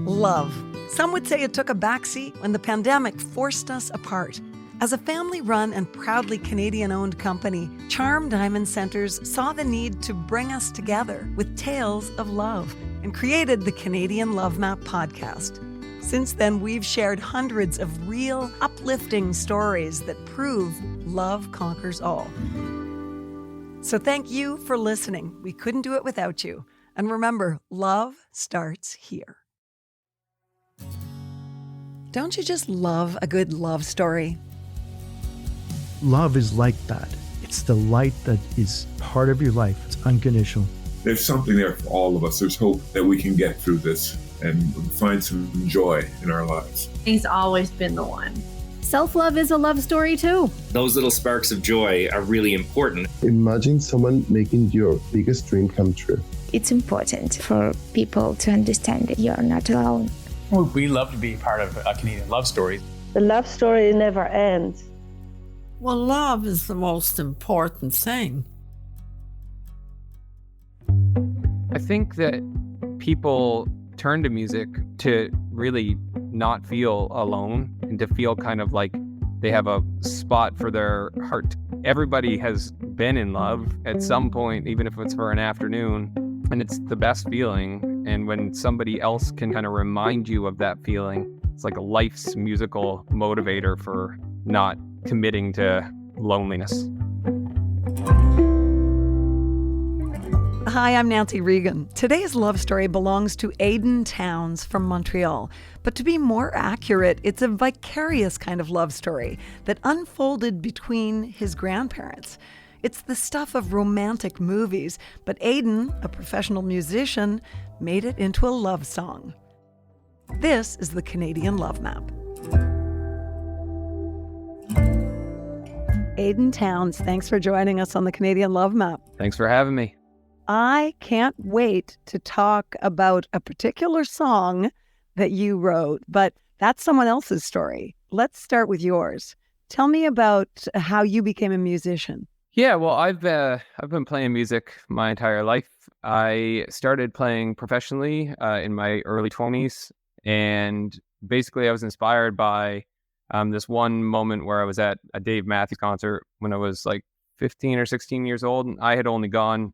Love. Some would say it took a backseat when the pandemic forced us apart. As a family-run and proudly Canadian-owned company, Charm Diamond Centers saw the need to bring us together with tales of love and created the Canadian Love Map podcast. Since then, we've shared hundreds of real, uplifting stories that prove love conquers all. So thank you for listening. We couldn't do it without you. And remember, love starts here. Don't you just love a good love story? Love is like that. It's the light that is part of your life. It's unconditional. There's something there for all of us. There's hope that we can get through this and find some joy in our lives. He's always been the one. Self-love is a love story too. Those little sparks of joy are really important. Imagine someone making your biggest dream come true. It's important for people to understand that you're not alone. Well, we love to be part of a Canadian love story. The love story never ends. Well, love is the most important thing. I think that people turn to music to really not feel alone and to feel kind of like they have a spot for their heart. Everybody has been in love at some point, even if it's for an afternoon, and it's the best feeling. And when somebody else can kind of remind you of that feeling, it's like a life's musical motivator for not committing to loneliness. Hi, I'm Nancy Regan. Today's love story belongs to Adyn Towns from Montreal. But to be more accurate, it's a vicarious kind of love story that unfolded between his grandparents. It's the stuff of romantic movies, but Adyn, a professional musician, made it into a love song. This is the Canadian Love Map. Adyn Towns, thanks for joining us on the Canadian Love Map. Thanks for having me. I can't wait to talk about a particular song that you wrote, but that's someone else's story. Let's start with yours. Tell me about how you became a musician. Yeah, well, I've been playing music my entire life. I started playing professionally in my early 20s, and basically I was inspired by this one moment where I was at a Dave Matthews concert when I was like 15 or 16 years old, and I had only gone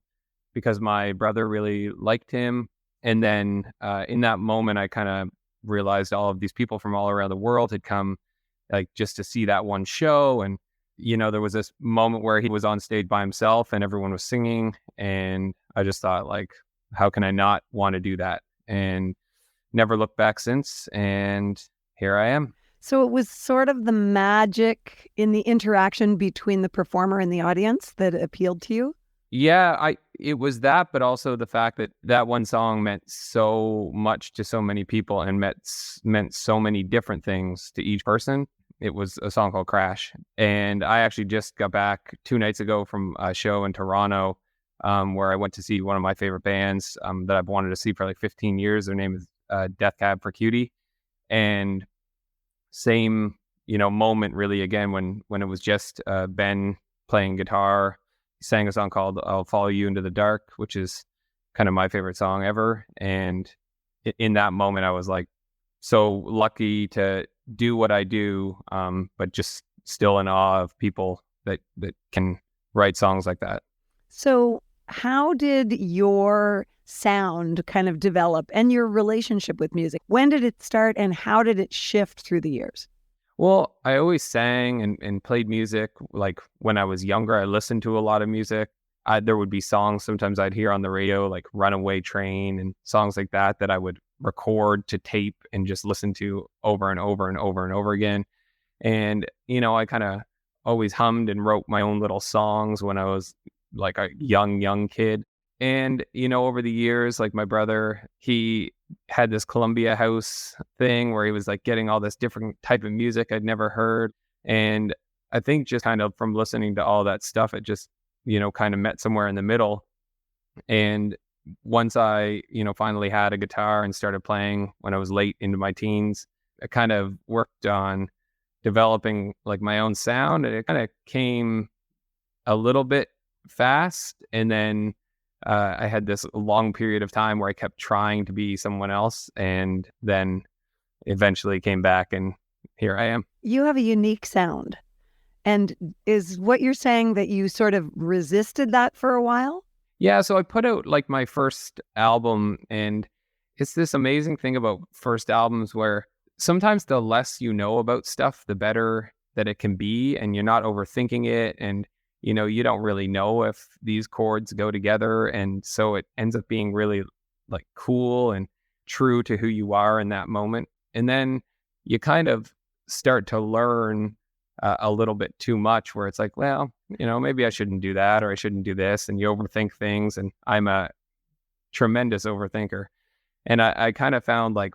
because my brother really liked him. And then in that moment, I kind of realized all of these people from all around the world had come like just to see that one show. And, you know, there was this moment where he was on stage by himself and everyone was singing. And I just thought, like, how can I not want to do that? And never looked back since. And here I am. So it was sort of the magic in the interaction between the performer and the audience that appealed to you? Yeah, it was that, but also the fact that that one song meant so much to so many people and meant so many different things to each person. It was a song called Crash. And I actually just got back 2 nights ago from a show in Toronto where I went to see one of my favorite bands that I've wanted to see for like 15 years. Their name is Death Cab for Cutie. And same, moment really again when it was just Ben playing guitar. He sang a song called I'll Follow You Into the Dark, which is kind of my favorite song ever. And in that moment, I was like so lucky to do what I do, but just still in awe of people that can write songs like that. So how did your sound kind of develop and your relationship with music? When did it start and how did it shift through the years? Well, I always sang and played music. Like when I was younger, I listened to a lot of music. There would be songs sometimes I'd hear on the radio, like Runaway Train and songs like that I would record to tape and just listen to over and over and over and over again. And, I kind of always hummed and wrote my own little songs when I was like a young kid. And, over the years, like my brother, he had this Columbia House thing where he was like getting all this different type of music I'd never heard. And I think just kind of from listening to all that stuff, it just, kind of met somewhere in the middle. And once I, finally had a guitar and started playing when I was late into my teens, I kind of worked on developing like my own sound. And it kind of came a little bit fast. And then I had this long period of time where I kept trying to be someone else, and then eventually came back, and here I am. You have a unique sound. And is what you're saying that you sort of resisted that for a while? Yeah, so I put out like my first album, and it's this amazing thing about first albums where sometimes the less you know about stuff, the better that it can be, and you're not overthinking it, and you don't really know if these chords go together, and so it ends up being really like cool and true to who you are in that moment. And then you kind of start to learn a little bit too much, where it's like, well, maybe I shouldn't do that, or I shouldn't do this, and you overthink things. And I'm a tremendous overthinker, and I kind of found like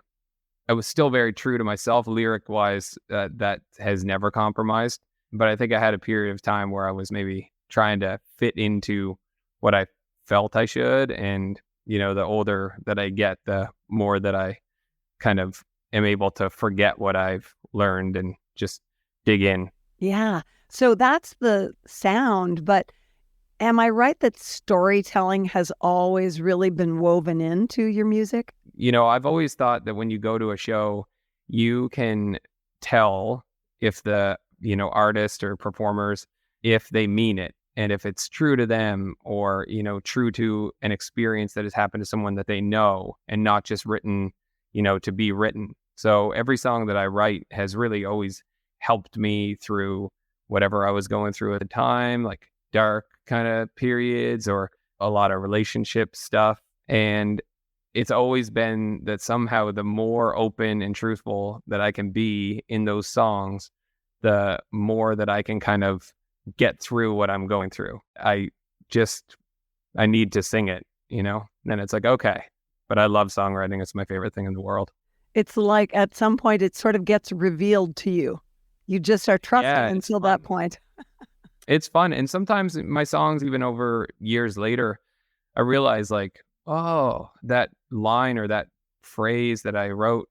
I was still very true to myself lyric wise. That has never compromised, but I think I had a period of time where I was maybe trying to fit into what I felt I should. And the older that I get, the more that I kind of am able to forget what I've learned and just dig in. Yeah. So that's the sound, but am I right that storytelling has always really been woven into your music? I've always thought that when you go to a show, you can tell if the, artist or performers, if they mean it, and if it's true to them, or, true to an experience that has happened to someone that they know, and not just written, to be written. So every song that I write has really always helped me through whatever I was going through at the time, like dark kind of periods or a lot of relationship stuff. And it's always been that somehow the more open and truthful that I can be in those songs, the more that I can kind of get through what I'm going through. I need to sing it, then it's like, okay. But I love songwriting. It's my favorite thing in the world. It's like at some point it sort of gets revealed to you. You just are trusting until that point. It's fun. And sometimes my songs, even over years later, I realize like, oh, that line or that phrase that I wrote,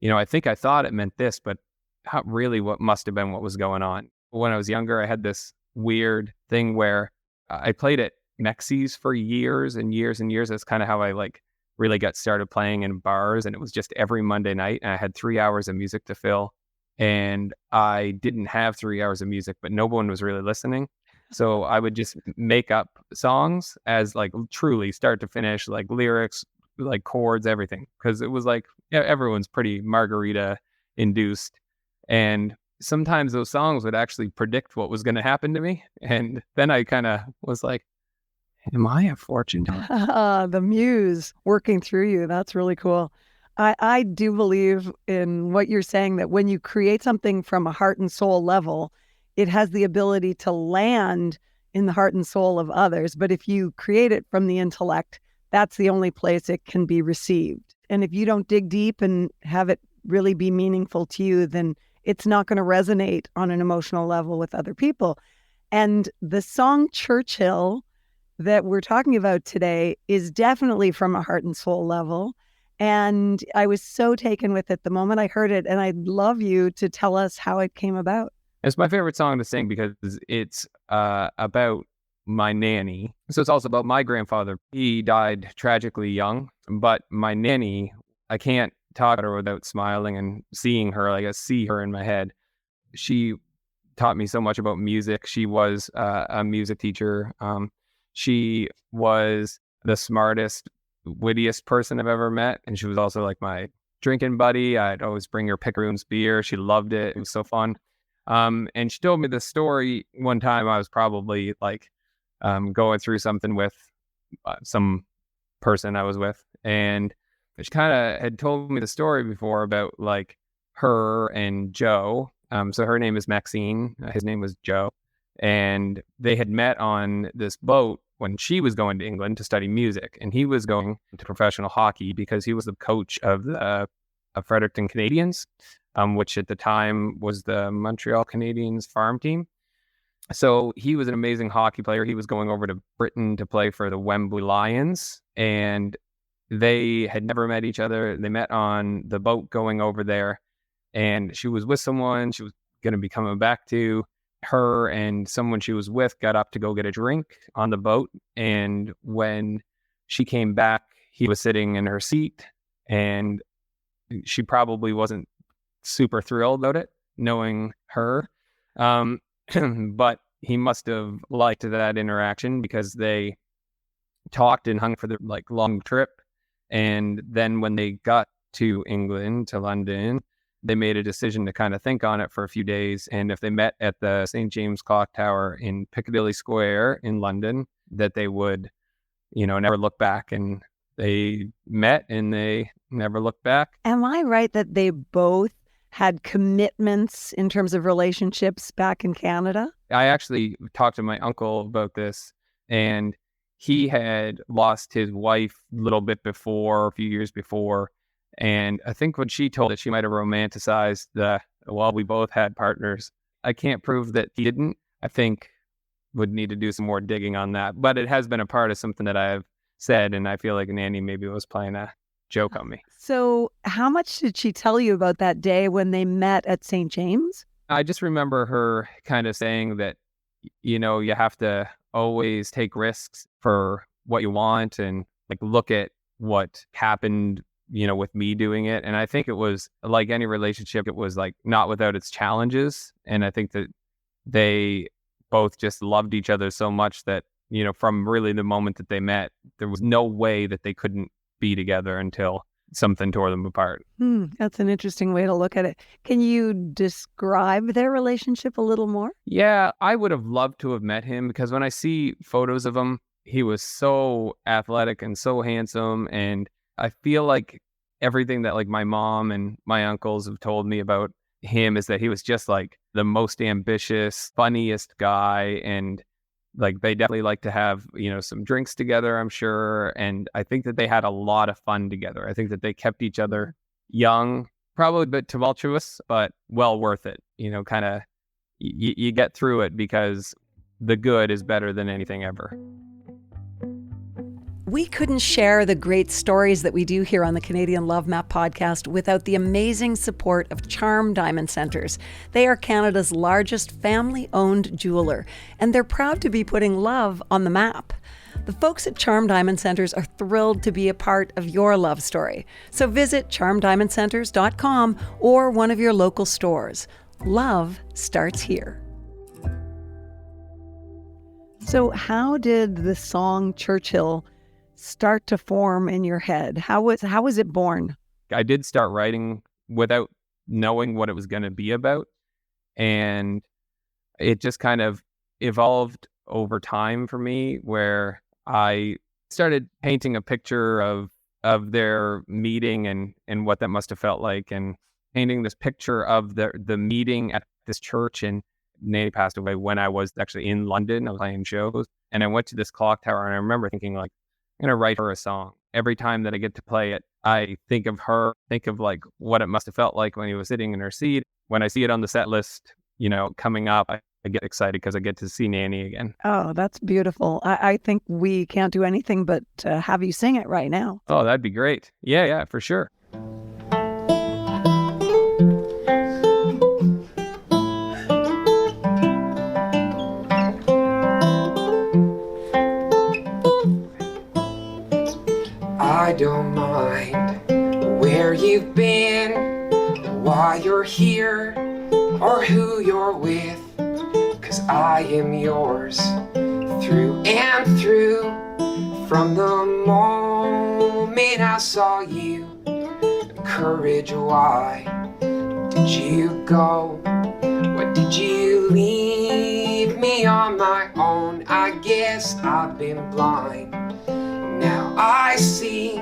I think I thought it meant this, but not really what must have been what was going on. When I was younger, I had this weird thing where I played at Mexi's for years and years and years. That's kind of how I like really got started playing in bars. And it was just every Monday night. And I had 3 hours of music to fill. And I didn't have 3 hours of music, but no one was really listening. So I would just make up songs as like truly start to finish, like lyrics, like chords, everything. Because it was like, everyone's pretty margarita induced. And sometimes those songs would actually predict what was going to happen to me. And then I kind of was like, am I a fortune teller? The muse working through you. That's really cool. I do believe in what you're saying, that when you create something from a heart and soul level, it has the ability to land in the heart and soul of others. But if you create it from the intellect, that's the only place it can be received. And if you don't dig deep and have it really be meaningful to you, then it's not going to resonate on an emotional level with other people. And the song Churchill that we're talking about today is definitely from a heart and soul level. And I was so taken with it the moment I heard it. And I'd love you to tell us how it came about. It's my favorite song to sing because it's about my nanny. So it's also about my grandfather. He died tragically young, but my nanny, I can't talk about her without smiling and seeing her. Like I see her in my head. She taught me so much about music. She was a music teacher. She was the smartest, wittiest person I've ever met. And she was also like my drinking buddy. I'd always bring her Pickeroon's beer. She loved it. It was so fun. And she told me this story one time. I was probably like going through something with some person I was with. And she kind of had told me the story before about like her and Joe. So her name is Maxine. His name was Joe. And they had met on this boat when she was going to England to study music. And he was going to professional hockey because he was the coach of the Fredericton Canadians, which at the time was the Montreal Canadiens farm team. So he was an amazing hockey player. He was going over to Britain to play for the Wembley Lions. And they had never met each other. They met on the boat going over there. And she was with someone she was going to be coming back to. her and someone she was with got up to go get a drink on the boat. And when she came back, he was sitting in her seat, and she probably wasn't super thrilled about it, knowing her. But he must have liked that interaction because they talked and hung for the long trip. And then when they got to England, to London, they made a decision to kind of think on it for a few days. And if they met at the St. James Clock Tower in Piccadilly Square in London, that they would, never look back. And they met and they never looked back. Am I right that they both had commitments in terms of relationships back in Canada? I actually talked to my uncle about this, and he had lost his wife a little bit before, a few years before. And I think when she told it, she might have romanticized we both had partners. I can't prove that he didn't. I think would need to do some more digging on that. But it has been a part of something that I've said, and I feel like Nanny maybe was playing a joke on me. So how much did she tell you about that day when they met at St. James? I just remember her kind of saying that, you have to always take risks for what you want, and look at what happened, with me doing it. And I think it was like any relationship, it was not without its challenges. And I think that they both just loved each other so much that, from really the moment that they met, there was no way that they couldn't be together until something tore them apart. That's an interesting way to look at it. Can you describe their relationship a little more? Yeah, I would have loved to have met him, because when I see photos of him, he was so athletic and so handsome. And I feel like everything that my mom and my uncles have told me about him is that he was just the most ambitious, funniest guy. And they definitely like to have, some drinks together, I'm sure. And I think that they had a lot of fun together. I think that they kept each other young, probably a bit tumultuous, but well worth it. Kind of you get through it because the good is better than anything ever. We couldn't share the great stories that we do here on the Canadian Love Map podcast without the amazing support of Charm Diamond Centers. They are Canada's largest family-owned jeweler, and they're proud to be putting love on the map. The folks at Charm Diamond Centers are thrilled to be a part of your love story. So visit charmdiamondcenters.com or one of your local stores. Love starts here. So how did the song Churchill start to form in your head? How was it born? I did start writing without knowing what it was going to be about. And it just kind of evolved over time for me, where I started painting a picture of their meeting and what that must have felt like, and painting this picture of the meeting at this church. And Nanny passed away when I was actually in London. I was playing shows, and I went to this clock tower, and I remember thinking I'm going to write her a song. Every time that I get to play it, I think of her, think of what it must have felt like when he was sitting in her seat. When I see it on the set list, coming up, I get excited because I get to see Nanny again. Oh, that's beautiful. I think we can't do anything but have you sing it right now. Oh, that'd be great. Yeah, for sure. I don't mind where you've been, why you're here, or who you're with, 'cause I am yours through and through. From the moment I saw you, courage, why did you go? What did you leave me on my own? I guess I've been blind. Now I see,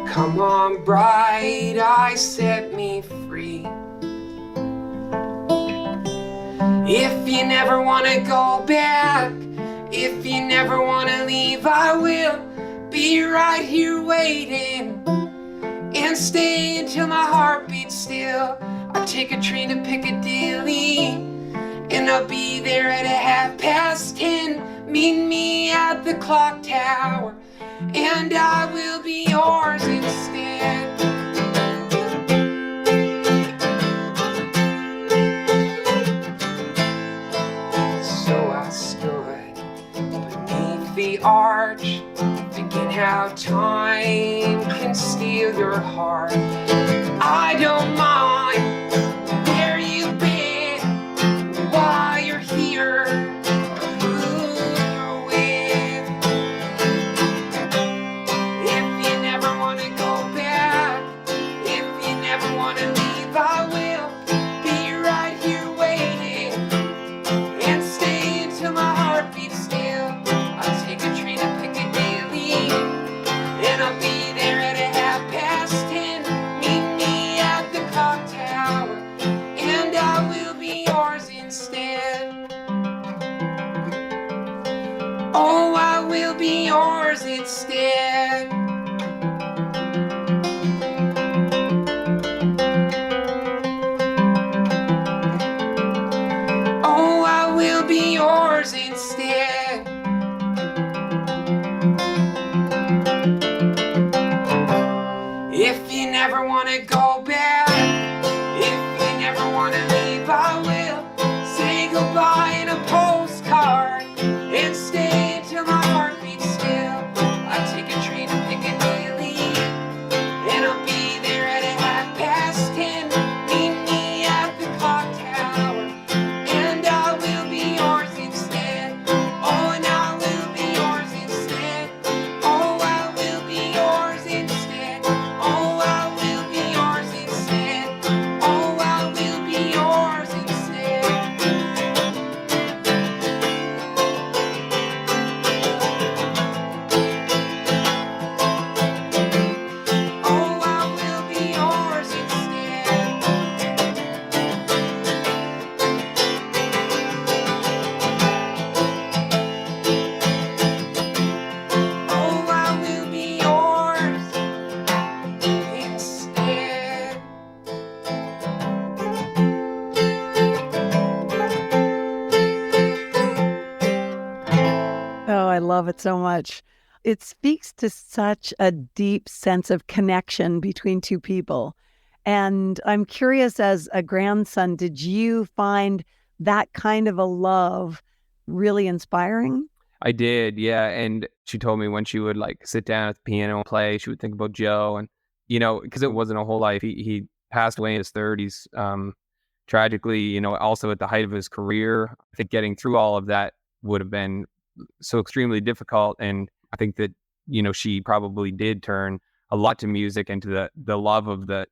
come on bright eyes, set me free. If you never wanna go back, if you never wanna leave, I will be right here waiting and stay until my heart beats still. I'll take a train to Piccadilly and I'll be there at 10:30. Meet me at the clock tower and I will be yours instead. arch, thinking how time can steal your heart. I don't mind where you've been, why you're here, who you're with. If you never want to go back, if you never want to leave, I will be right here waiting and stay until my heart beats still. I'll take a train to Piccadilly and I'll be there at 10:30. Meet me at the clock tower and I will be yours instead. Oh, I will be yours instead. Oh, I will be yours instead. If you never want to go back, if you never want to leave, I will say goodbye in a postcard and stay until my heart beats still. I take a train to Piccadilly and I'll be there at 10:30. Meet me at the clock tower and I will be yours instead. Oh, and I will be yours instead. Oh, I will be yours instead. Oh, I will be yours instead. Oh, I will be yours instead. Oh, I will be yours instead. Oh, I will be yours instead. Oh, I love it so much. It speaks to such a deep sense of connection between two people. And I'm curious, as a grandson, did you find that kind of a love really inspiring? I did, yeah. And she told me when she would like sit down at the piano and play, she would think about Joe. And, because it wasn't a whole life. He passed away in his 30s. Tragically, also at the height of his career. I think getting through all of that would have been so extremely difficult. And I think that, she probably did turn a lot to music and to the love of the,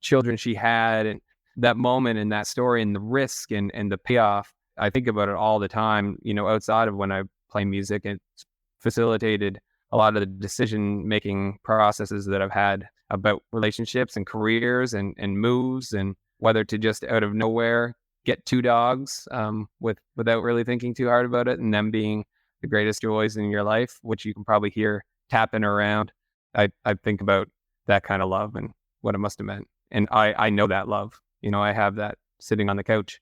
children she had and that moment and that story and the risk and the payoff. I think about it all the time, outside of when I play music. It's facilitated a lot of the decision-making processes that I've had about relationships and careers and moves and whether to just out of nowhere get 2 dogs without really thinking too hard about it and them being the greatest joys in your life, which you can probably hear tapping around. I think about that kind of love and what it must have meant. And I know that love. I have that sitting on the couch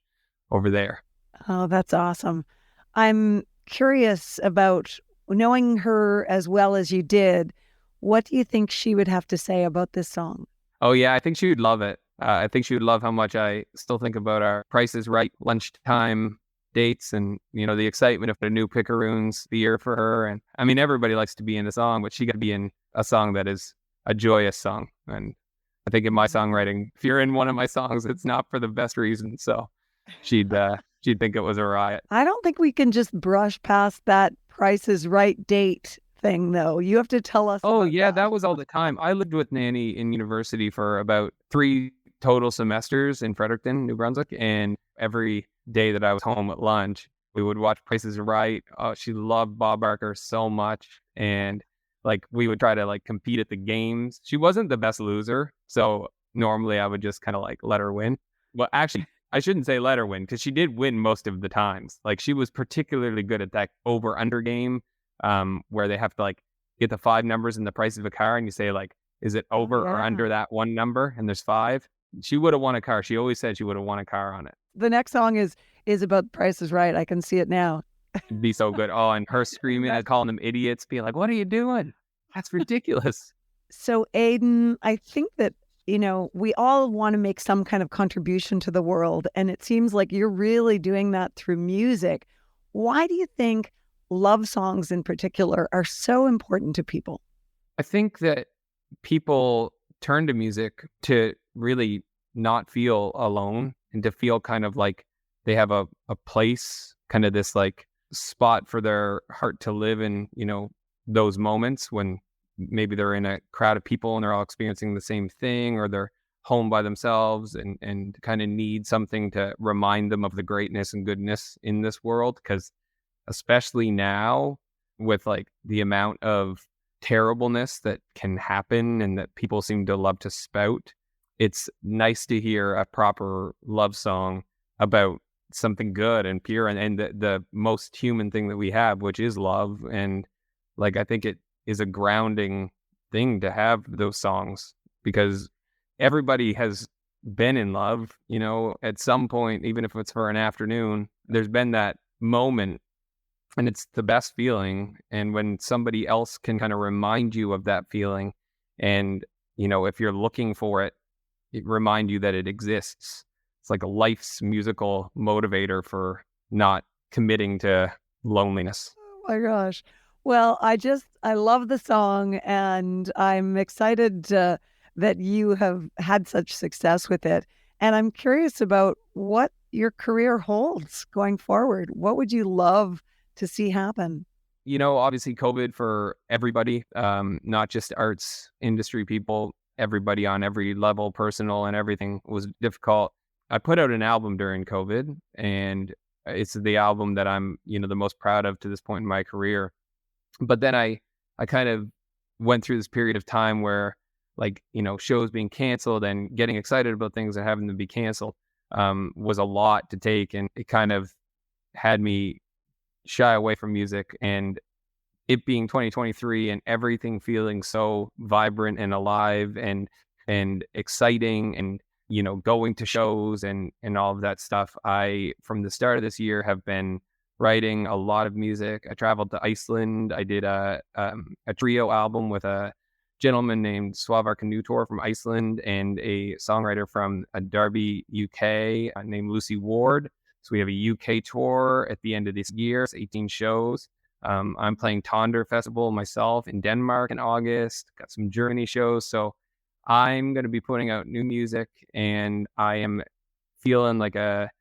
over there. Oh, that's awesome. I'm curious about, knowing her as well as you did, what do you think she would have to say about this song? Oh, yeah, I think she would love it. I think she would love how much I still think about our Price is Right lunchtime dates and, the excitement of the new Picaroons the year for her. And I mean, everybody likes to be in a song, but she got to be in a song that is a joyous song. And I think in my songwriting, if you're in one of my songs, it's not for the best reason. So she'd think it was a riot. I don't think we can just brush past that Price is Right date thing, though. You have to tell us. Oh, yeah, that was all the time. I lived with Nanny in university for about 3 total semesters in Fredericton, New Brunswick. And every day that I was home at lunch, we would watch Price is Right. Oh, she loved Bob Barker so much. And like we would try to like compete at the games. She wasn't the best loser. So normally I would just kind of like let her win. Well, actually, I shouldn't say let her win because she did win most of the times. Like she was particularly good at that over under game where they have to like get the 5 numbers in the price of a car and you say like, is it over or under that one number? And there's 5. She would have won a car. She always said she would have won a car on it. The next song is about Price is Right. I can see it now. It'd be so good. Oh, and her screaming and calling them idiots, being like, what are you doing? That's ridiculous. So Adyn, I think that, we all want to make some kind of contribution to the world. And it seems like you're really doing that through music. Why do you think love songs in particular are so important to people? I think that people turn to music to really not feel alone and to feel kind of like they have a place, kind of this like spot for their heart to live in, those moments when maybe they're in a crowd of people and they're all experiencing the same thing, or they're home by themselves and kind of need something to remind them of the greatness and goodness in this world. Because especially now with like the amount of terribleness that can happen and that people seem to love to spout, it's nice to hear a proper love song about something good and pure and the most human thing that we have, which is love. And like, I think it is a grounding thing to have those songs, because everybody has been in love, at some point, even if it's for an afternoon. There's been that moment, and it's the best feeling. And when somebody else can kind of remind you of that feeling, and, if you're looking for it, remind you that it exists. It's like a life's musical motivator for not committing to loneliness. Oh my gosh. Well, I love the song, and I'm excited that you have had such success with it. And I'm curious about what your career holds going forward. What would you love to see happen? Obviously COVID for everybody, not just arts industry people, everybody on every level, personal and everything, was difficult. I put out an album during COVID, and it's the album that I'm, the most proud of to this point in my career. But then I kind of went through this period of time where, like, shows being canceled and getting excited about things and having them be canceled was a lot to take. And it kind of had me shy away from music. And it being 2023 and everything feeling so vibrant and alive and exciting, and going to shows and all of that stuff, I, from the start of this year, have been writing a lot of music. I traveled to Iceland. I did a trio album with a gentleman named Svavar Knútur from Iceland and a songwriter from Derby, UK, named Lucy Ward. So we have a UK tour at the end of this year. It's 18 shows. I'm playing Tonder Festival myself in Denmark in August. Got some Germany shows. So I'm going to be putting out new music, and I am feeling like a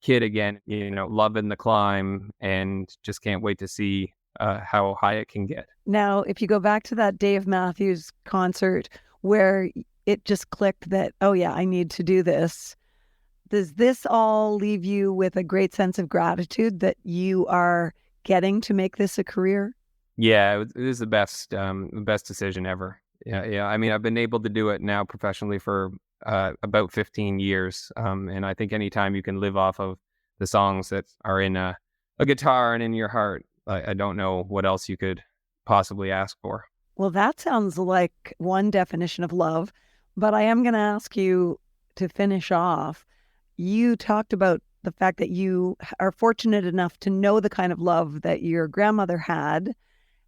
kid again, loving the climb, and just can't wait to see how high it can get. Now, if you go back to that Dave Matthews concert where it just clicked that, oh yeah, I need to do this, does this all leave you with a great sense of gratitude that you are getting to make this a career? Yeah, it is the best decision ever. Yeah. I mean, I've been able to do it now professionally for about 15 years. And I think anytime you can live off of the songs that are in a guitar and in your heart, I don't know what else you could possibly ask for. Well, that sounds like one definition of love, but I am going to ask you to finish off. You talked about the fact that you are fortunate enough to know the kind of love that your grandmother had.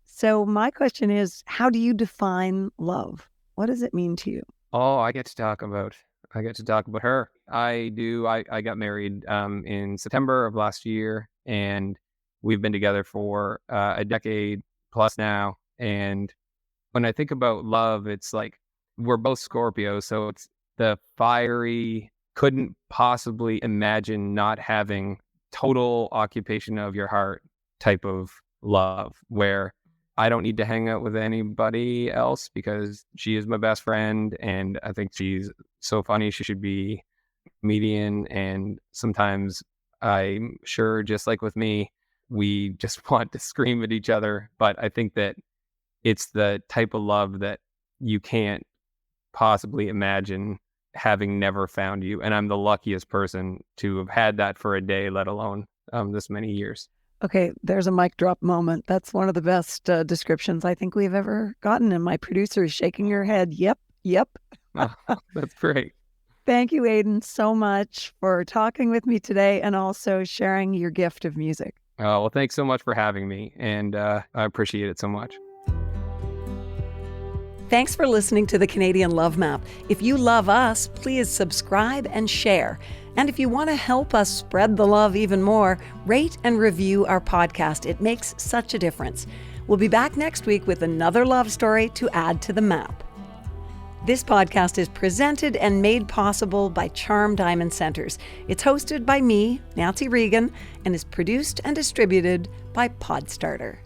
So my question is, how do you define love? What does it mean to you? Oh, I get to talk about her. I do. I got married in September of last year, and we've been together for a decade plus now. And when I think about love, it's like we're both Scorpios, so it's the fiery, couldn't possibly imagine not having total occupation of your heart type of love, where I don't need to hang out with anybody else because she is my best friend, and I think she's so funny. She should be a comedian. And sometimes I'm sure, just like with me, we just want to scream at each other. But I think that it's the type of love that you can't possibly imagine having never found you. And I'm the luckiest person to have had that for a day, let alone this many years. Okay, there's a mic drop moment. That's one of the best descriptions I think we've ever gotten. And my producer is shaking her head. Yep. Oh, that's great. Thank you, Adyn, so much for talking with me today and also sharing your gift of music. Well, thanks so much for having me. And I appreciate it so much. Thanks for listening to the Canadian Love Map. If you love us, please subscribe and share. And if you want to help us spread the love even more, rate and review our podcast. It makes such a difference. We'll be back next week with another love story to add to the map. This podcast is presented and made possible by Charm Diamond Centers. It's hosted by me, Nancy Regan, and is produced and distributed by Podstarter.